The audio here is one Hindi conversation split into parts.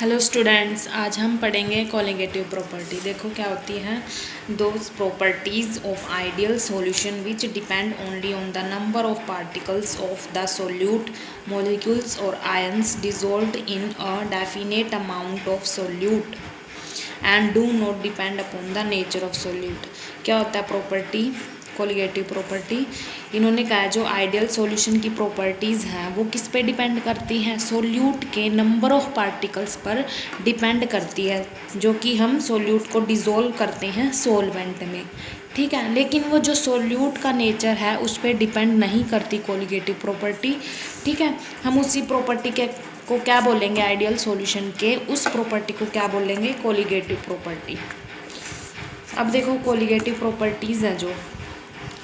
हेलो स्टूडेंट्स, आज हम पढ़ेंगे कोलिगेटिव प्रॉपर्टी। देखो क्या होती है। Those properties of ideal solution which depend only on the number of particles of the solute molecules और ions dissolved in a definite amount of solute and do not depend upon the nature of solute. क्या होता है प्रॉपर्टी, कोलिगेटिव प्रॉपर्टी। इन्होंने कहा जो आइडियल सॉल्यूशन की प्रॉपर्टीज़ हैं वो किस पे डिपेंड करती हैं, सोल्यूट के नंबर ऑफ पार्टिकल्स पर डिपेंड करती है, जो कि हम सोल्यूट को डिज़ोल्व करते हैं सोलवेंट में। ठीक है, लेकिन वो जो सोल्यूट का नेचर है उस पर डिपेंड नहीं करती कोलिगेटिव प्रॉपर्टी। ठीक है, हम उसी प्रॉपर्टी के को क्या बोलेंगे, आइडियल सॉल्यूशन के उस प्रॉपर्टी को क्या बोलेंगे, कोलिगेटिव प्रॉपर्टी। अब देखो कोलिगेटिव प्रॉपर्टीज़ हैं जो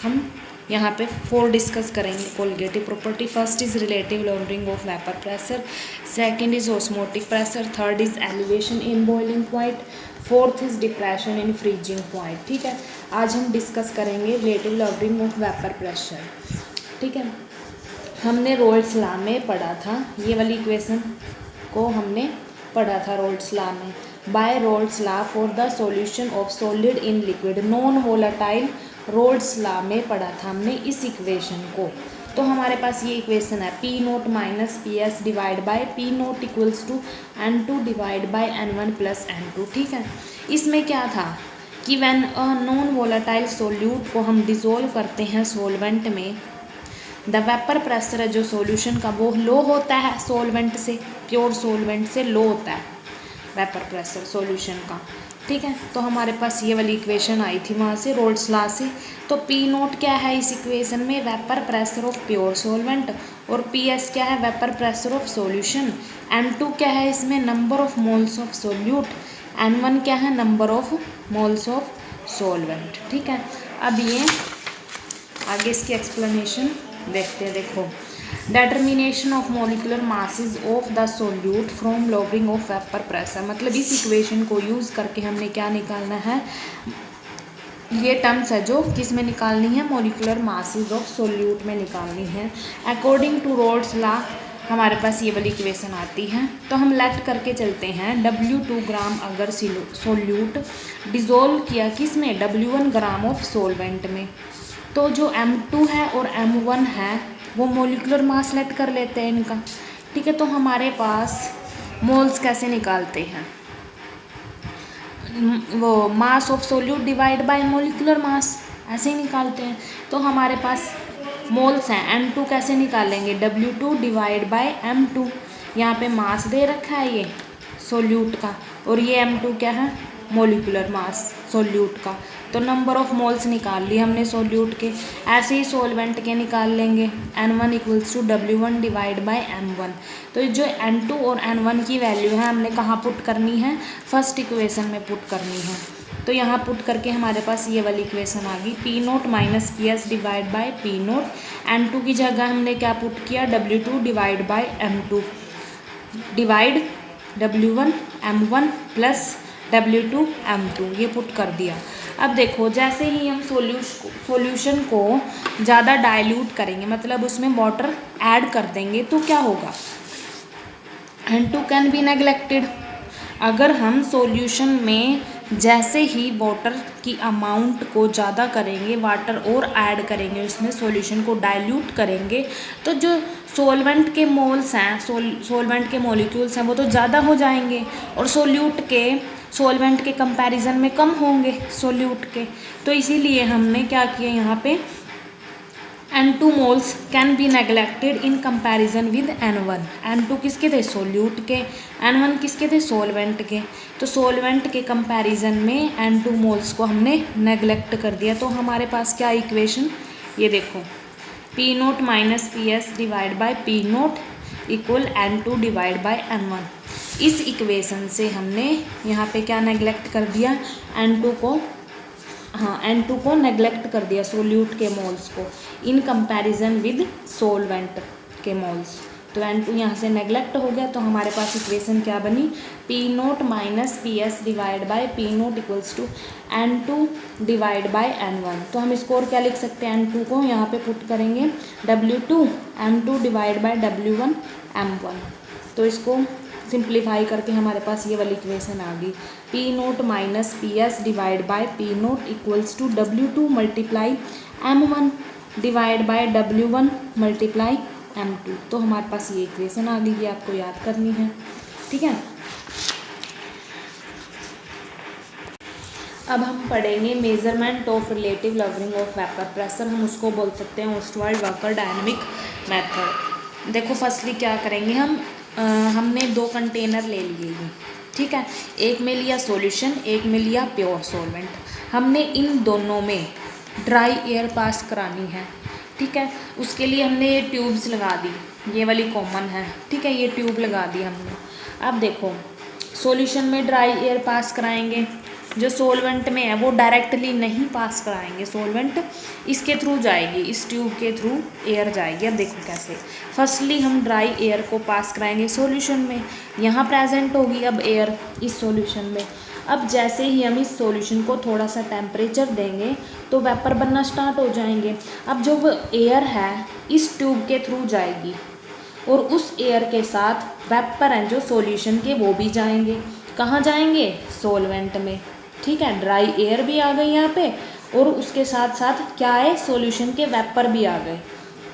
हम यहाँ पे 4 डिस्कस करेंगे colligative property. First is relative laundering of vapour pressure, second is osmotic pressure, third is elevation in boiling point, fourth is depression in freezing point. ठीक है, आज हम डिस्कस करेंगे relative laundering of vapour pressure. ठीक है, हमने रोल्स लॉ में पढ़ा था, ये वाली इक्वेशन को हमने पढ़ा था रोल्स लॉ में। By Raoult's law for the solution of solid in liquid non volatile, Raoult's law में पढ़ा था हमने इस इक्वेशन को। तो हमारे पास ये इक्वेशन है P naught minus P S divide by P naught equals to N2 divide by N1 plus N2। ठीक है, इसमें क्या था कि when a non volatile solute को हम डिज़ोल्व करते हैं सोलवेंट में, द वेपर प्रेशर है जो सॉल्यूशन का वो लो होता है सोलवेंट से, प्योर सोलवेंट से लो होता है वेपर प्रेशर सॉल्यूशन का। ठीक है, तो हमारे पास ये वाली इक्वेशन आई थी वहाँ से रोल्स लॉ से। तो पी नोट क्या है इस इक्वेशन में, vapour pressure of pure solvent, और पी एस क्या है, vapour pressure of solution. N2 क्या है इसमें, number of moles of solute, N1 क्या है, number of moles of solvent. ठीक है, अब ये आगे इसकी एक्सप्लेनेशन देखते हैं। देखो, determination of molecular masses of the solute from lowering of vapour pressure, मतलब इस इक्वेशन को यूज़ करके हमने क्या निकालना है, ये टर्म्स है जो किस में निकालनी है, मोलिकुलर मासेस ऑफ सोल्यूट में निकालनी है। अकॉर्डिंग टू रोल्स लॉ हमारे पास ये वाली इक्वेशन आती है। तो हम लेट करके चलते हैं, W2 ग्राम अगर सोल्यूट डिज़ोल्व किया किस में, W1 ग्राम ऑफ सोलवेंट में, तो जो M2 है और M1 है वो मोलिकुलर मास लेट कर लेते हैं इनका। ठीक है, तो हमारे पास मोल्स कैसे निकालते हैं, वो mass of solute divide by molecular mass, ऐसे ही निकालते हैं। तो हमारे पास मोल्स हैं, N2 कैसे निकालेंगे, W2 डिवाइड बाय M2, यहाँ पे मास दे रखा है ये सोल्यूट का, और ये M2 क्या है, मोलिकुलर मास सोल्यूट का। तो नंबर ऑफ मोल्स निकाल लिए हमने सोल्यूट के, ऐसे ही सोलवेंट के निकाल लेंगे, N1 equals to W1 divide by M1। तो जो N2 और N1 की वैल्यू है हमने कहाँ पुट करनी है, फर्स्ट इक्वेशन में पुट करनी है। तो यहाँ पुट करके हमारे पास ये वाली इक्वेशन आ गई, P naught minus P S divide by P note. N2 की जगह हमने क्या पुट किया, W2 divide by M2 divide W1 M1 plus W2 M2, ये पुट कर दिया। अब देखो, जैसे ही हम सॉल्यूशन को ज़्यादा डाइल्यूट करेंगे, मतलब उसमें वाटर ऐड कर देंगे, तो क्या होगा, N2 कैन बी नेग्लेक्टेड। अगर हम सॉल्यूशन में जैसे ही वाटर की अमाउंट को ज़्यादा करेंगे, वाटर और ऐड करेंगे, उसमें सॉल्यूशन को डाइल्यूट करेंगे, तो जो सोलवेंट के मोल्स हैं, सोलवेंट के मॉलिक्यूल्स हैं, वो तो ज़्यादा हो जाएंगे और सोलवेंट के कंपैरिजन में कम होंगे सोल्यूट के। तो इसीलिए हमने क्या किया, यहाँ पे N2 moles can be neglected in comparison with N1। N2 किसके थे, सोल्यूट के, N1 किसके थे, सोलवेंट के। तो सोलवेंट के कंपैरिजन में N2 मोल्स को हमने नेग्लेक्ट कर दिया। तो हमारे पास क्या इक्वेशन, ये देखो, P naught minus P S divide by P note equal N2 divide by N1। इस इक्वेशन से हमने यहाँ पे क्या नेग्लेक्ट कर दिया, N2 को नेग्लेक्ट कर दिया, सोल्यूट के मोल्स को, इन कंपैरिजन विद सोलवेंट के मोल्स। तो N2 यहाँ से नेग्लेक्ट हो गया। तो हमारे पास इक्वेशन क्या बनी, P naught minus P S divide by P naught equals to N2 divide by N1। तो हम इसको और क्या लिख सकते हैं, N2 को यहाँ पे पुट करेंगे W2 M2 divide by W1 M1। तो इसको सिंप्लीफाई करके हमारे पास ये वाली इक्वेशन आ गई, P naught minus P S divide by P naught equals to W2 multiply M1 divide by W1 multiply M2। तो हमारे पास ये इक्वेशन आ गई, ये आपको याद करनी है, ठीक है। अब हम पढ़ेंगे measurement of relative lowering of vapour pressure, हम उसको बोल सकते हैं ओस्टवाल्ड वॉकर डायनामिक मेथड। देखो फर्स्टली क्या करेंगे हम, हमने 2 कंटेनर ले लिए ये, ठीक है, एक में लिया सॉल्यूशन, एक में लिया प्योर सॉल्वेंट। हमने इन दोनों में ड्राई एयर पास करानी है, ठीक है। उसके लिए हमने ये ट्यूब्स लगा दी, ये वाली कॉमन है, ठीक है, ये ट्यूब लगा दी हमने। अब देखो सॉल्यूशन में ड्राई एयर पास कराएंगे, जो सॉल्वेंट में है वो डायरेक्टली नहीं पास कराएंगे, सॉल्वेंट इसके थ्रू जाएगी, इस ट्यूब के थ्रू एयर जाएगी। अब देखो कैसे, फर्स्टली हम ड्राई एयर को पास कराएंगे सॉल्यूशन में, यहाँ प्रेजेंट होगी अब एयर इस सॉल्यूशन में। अब जैसे ही हम इस सॉल्यूशन को थोड़ा सा टेम्परेचर देंगे तो वेपर बनना स्टार्ट हो जाएंगे। अब जो वो एयर है इस ट्यूब के थ्रू जाएगी और उस एयर के साथ वेपर हैं जो सॉल्यूशन के वो भी जाएंगे। कहाँ जाएंगे? सॉल्वेंट में, ठीक है। ड्राई एयर भी आ गई यहाँ पे और उसके साथ साथ क्या है, सॉल्यूशन के वेपर भी आ गए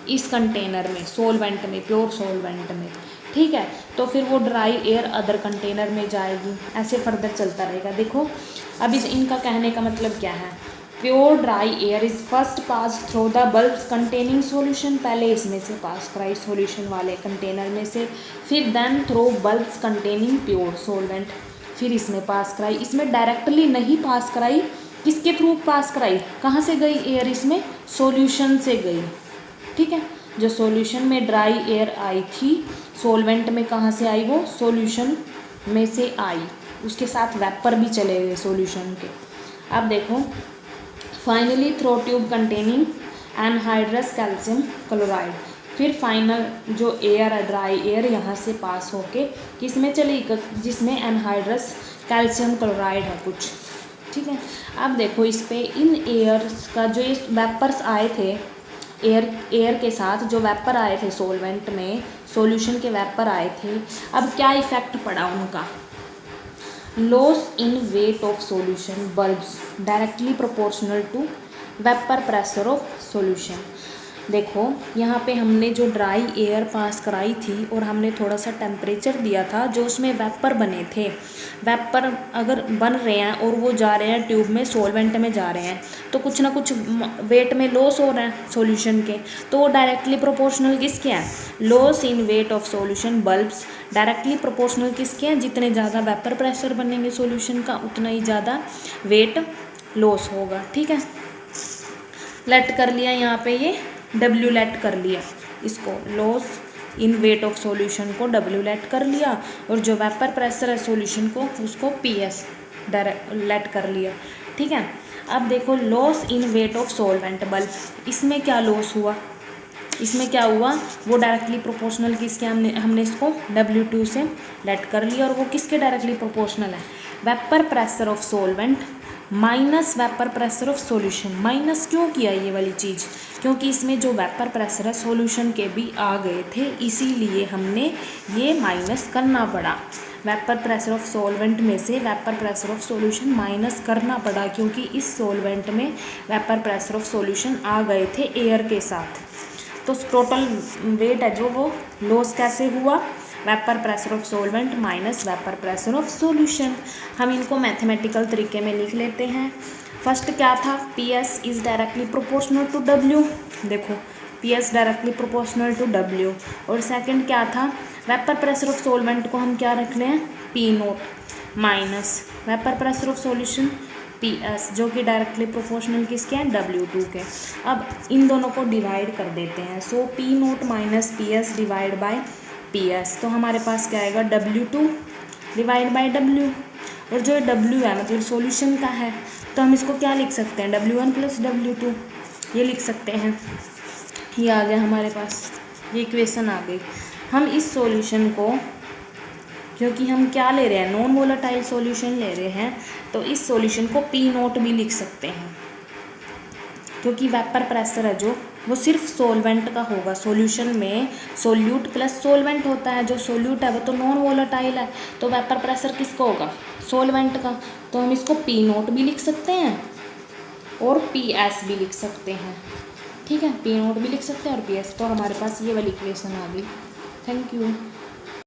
इस कंटेनर में, सॉल्वेंट में, प्योर सॉल्वेंट में, ठीक है। तो फिर वो ड्राई एयर अदर कंटेनर में जाएगी, ऐसे फर्दर चलता रहेगा। देखो अब इनका कहने का मतलब क्या है, pure dry air is first pass through the bulbs containing solution, पहले इसमें से पास कराई सॉल्यूशन वाले कंटेनर में से, फिर then through bulbs containing pure solvent, फिर इसमें पास कराई। इसमें डायरेक्टली नहीं पास कराई, किसके थ्रू पास कराई, कहाँ से गई एयर, इसमें सॉल्यूशन से गई, ठीक है। जो सॉल्यूशन में ड्राई एयर आई थी सॉल्वेंट में कहाँ से आई, वो सॉल्यूशन में से आई, उसके साथ वेपर भी चले गए सॉल्यूशन के। अब देखो finally through tube containing anhydrous calcium chloride, फिर फाइनल जो एयर है ड्राई एयर यहाँ से पास होके किस में चली, जिसमें एनहाइड्रस कैल्शियम क्लोराइड है कुछ, ठीक है। अब देखो इस पे इन एयर्स का जो ये वेपर्स आए थे, एयर के साथ जो वेपर आए थे सॉल्वेंट में, सॉल्यूशन के वेपर आए थे, अब क्या इफेक्ट पड़ा उनका, loss in weight of solution bulbs directly proportional to vapour pressure of solution. देखो यहाँ पे हमने जो ड्राई एयर पास कराई थी और हमने थोड़ा सा टेम्परेचर दिया था, जो उसमें वेपर बने थे, वेपर अगर बन रहे हैं और वो जा रहे हैं ट्यूब में, सॉल्वेंट में जा रहे हैं, तो कुछ ना कुछ वेट में लॉस हो रहा है सॉल्यूशन के, तो वो डायरेक्टली प्रोपोर्शनल किसके हैं, loss in weight of solution bulbs directly proportional किसके हैं, जितने ज़्यादा वेपर प्रेशर बनेंगे सॉल्यूशन का उतना ही ज़्यादा वेट लॉस होगा, ठीक है। लेट कर लिया यहाँ पे, ये W लेट कर लिया, इसको loss in weight of solution को W लेट कर लिया, और जो वेपर प्रेशर है सॉल्यूशन को उसको PS डायरेक्ट लेट कर लिया, ठीक है। अब देखो loss in weight of solvent bulb, इसमें क्या लॉस हुआ, इसमें क्या हुआ, वो डायरेक्टली प्रोपोर्शनल किसके, हमने इसको W2 से लेट कर लिया, और वो किसके डायरेक्टली प्रोपोर्शनल है, vapour pressure of solvent minus vapour pressure of solution. Minus क्यों किया ये वाली चीज़, क्योंकि इसमें जो वेपर प्रेशर है सॉल्यूशन के भी आ गए थे, इसीलिए हमने ये माइनस करना पड़ा, वेपर प्रेशर ऑफ सॉल्वेंट में से vapour pressure of solution minus करना पड़ा, क्योंकि इस सॉल्वेंट में वेपर प्रेशर ऑफ सॉल्यूशन आ गए थे एयर के साथ। तो टोटल वेट है जो वो लॉस कैसे हुआ, vapour pressure of solvent minus vapour pressure of solution. हम इनको मैथमेटिकल तरीके में लिख लेते हैं। फर्स्ट क्या था, PS is directly proportional to W, देखो PS directly proportional to W, और सेकंड क्या था, वेपर प्रेशर ऑफ सॉल्वेंट को हम क्या रख लें, P note minus vapour pressure of solution PS, जो कि डायरेक्टली प्रोपोर्शनल किसके हैं, W2 के। अब इन दोनों को डिवाइड कर देते हैं, सो P note minus PS divide by PS, तो हमारे पास क्या आएगा, W2 डिवाइड बाय W, और जो W है मतलब सॉल्यूशन का है, तो हम इसको क्या लिख सकते हैं, W1 प्लस W2 ये लिख सकते हैं। ये आ गया हमारे पास, ये इक्वेशन आ गई। हम इस सॉल्यूशन को, क्योंकि हम क्या ले रहे हैं, नॉन वोलेटाइल सॉल्यूशन ले रहे हैं, तो इस सॉल्यूशन को P नोट भी लिख सकते हैं, क्योंकि वेपर प्रेशर है जो वो सिर्फ सोलवेंट का होगा। सॉल्यूशन में सोल्यूट प्लस सोलवेंट होता है, जो सोल्यूट है वो तो नॉन वोलेटाइल है, तो वेपर प्रेशर किसका होगा, सोलवेंट का। तो हम इसको पी नोट भी लिख सकते हैं और पी एस भी लिख सकते हैं, ठीक है, पी नोट भी लिख सकते हैं और पी एस। तो हमारे पास ये वाली इक्वेशन आ गई। Thank you.